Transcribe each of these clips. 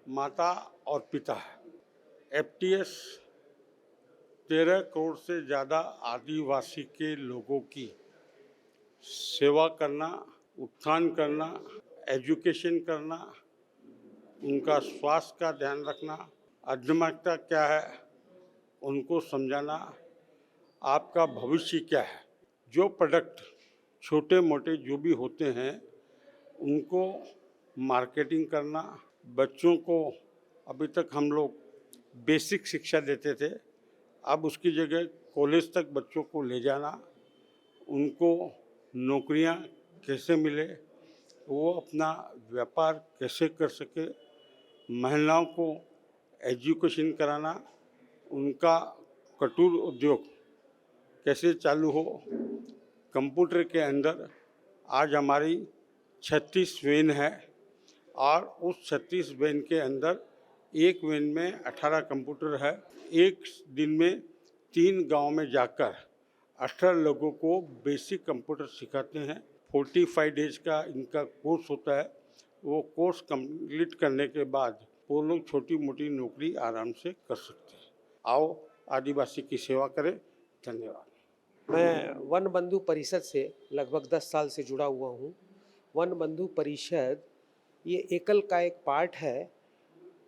माता और पिता है। एफटीएस 13 करोड़ से ज़्यादा आदिवासी के लोगों की सेवा करना, उत्थान करना, एजुकेशन करना, उनका स्वास्थ्य का ध्यान रखना, आध्यात्मिकता क्या है उनको समझाना, आपका भविष्य क्या है। जो प्रोडक्ट छोटे मोटे जो भी होते हैं उनको मार्केटिंग करना, बच्चों को अभी तक हम लोग बेसिक शिक्षा देते थे, अब उसकी जगह कॉलेज तक बच्चों को ले जाना, उनको नौकरियां कैसे मिले, वो अपना व्यापार कैसे कर सके, महिलाओं को एजुकेशन कराना, उनका कटूर उद्योग कैसे चालू हो। कंप्यूटर के अंदर आज हमारी 36 वैन है और उस 36 वैन के अंदर एक वैन में 18 कंप्यूटर है। एक दिन में 3 गांव में जाकर 18 लोगों को बेसिक कंप्यूटर सिखाते हैं। 45 डेज का इनका कोर्स होता है। वो कोर्स कंप्लीट करने के बाद वो लोग छोटी मोटी नौकरी आराम से कर सकते हैं। आओ आदिवासी की सेवा करें। धन्यवाद। मैं वन बंधु परिषद से लगभग 10 साल से जुड़ा हुआ हूँ। वन बंधु परिषद ये एकल का एक पार्ट है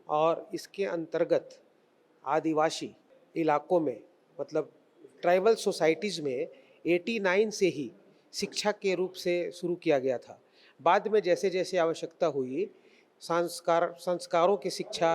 और इसके अंतर्गत आदिवासी इलाकों में मतलब ट्राइबल सोसाइटीज़ में 89 से ही शिक्षा के रूप से शुरू किया गया था। बाद में जैसे जैसे आवश्यकता हुई संस्कारों की शिक्षा,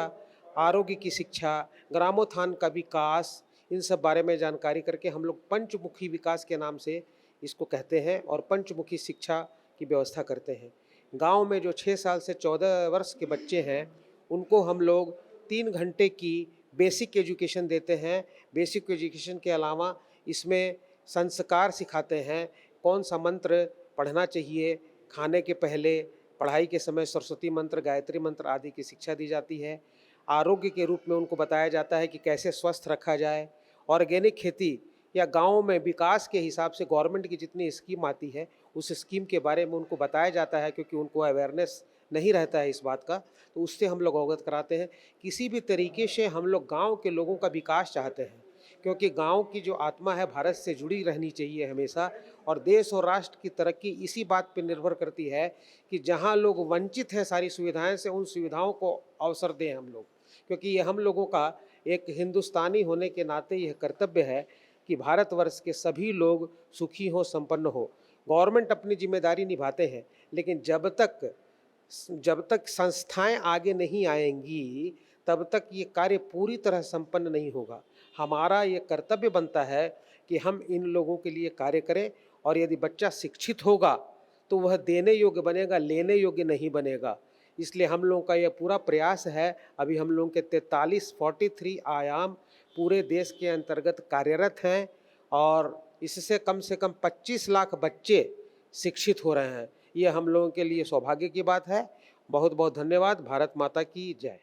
आरोग्य की शिक्षा, ग्रामोत्थान का विकास, इन सब बारे में जानकारी करके हम लोग पंचमुखी विकास के नाम से इसको कहते हैं और पंचमुखी शिक्षा की व्यवस्था करते हैं। गांव में जो 6 साल से 14 वर्ष के बच्चे हैं उनको हम लोग 3 घंटे की बेसिक एजुकेशन देते हैं। बेसिक एजुकेशन के अलावा इसमें संस्कार सिखाते हैं, कौन सा मंत्र पढ़ना चाहिए, खाने के पहले, पढ़ाई के समय सरस्वती मंत्र, गायत्री मंत्र आदि की शिक्षा दी जाती है। आरोग्य के रूप में उनको बताया जाता है कि कैसे स्वस्थ रखा जाए। ऑर्गेनिक खेती या गाँव में विकास के हिसाब से गवर्नमेंट की जितनी स्कीम आती है उस स्कीम के बारे में उनको बताया जाता है, क्योंकि उनको अवेयरनेस नहीं रहता है इस बात का, तो उससे हम लोग अवगत कराते हैं। किसी भी तरीके से हम लोग गांव के लोगों का विकास चाहते हैं, क्योंकि गांव की जो आत्मा है भारत से जुड़ी रहनी चाहिए हमेशा, और देश और राष्ट्र की तरक्की इसी बात पर निर्भर करती है कि जहां लोग वंचित हैं सारी सुविधाएं से, उन सुविधाओं को अवसर दें हम लोग, क्योंकि ये हम लोगों का एक हिंदुस्तानी होने के नाते यह कर्तव्य है कि भारतवर्ष के सभी लोग सुखी हो, संपन्न हो। गवर्नमेंट अपनी जिम्मेदारी निभाते हैं, लेकिन जब तक संस्थाएं आगे नहीं आएंगी तब तक ये कार्य पूरी तरह संपन्न नहीं होगा। हमारा ये कर्तव्य बनता है कि हम इन लोगों के लिए कार्य करें, और यदि बच्चा शिक्षित होगा तो वह देने योग्य बनेगा, लेने योग्य नहीं बनेगा। इसलिए हम लोगों का यह पूरा प्रयास है। अभी हम लोगों के 43 आयाम पूरे देश के अंतर्गत कार्यरत हैं और इससे कम से कम 25 लाख बच्चे शिक्षित हो रहे हैं। ये हम लोगों के लिए सौभाग्य की बात है। बहुत बहुत धन्यवाद। भारत माता की जय।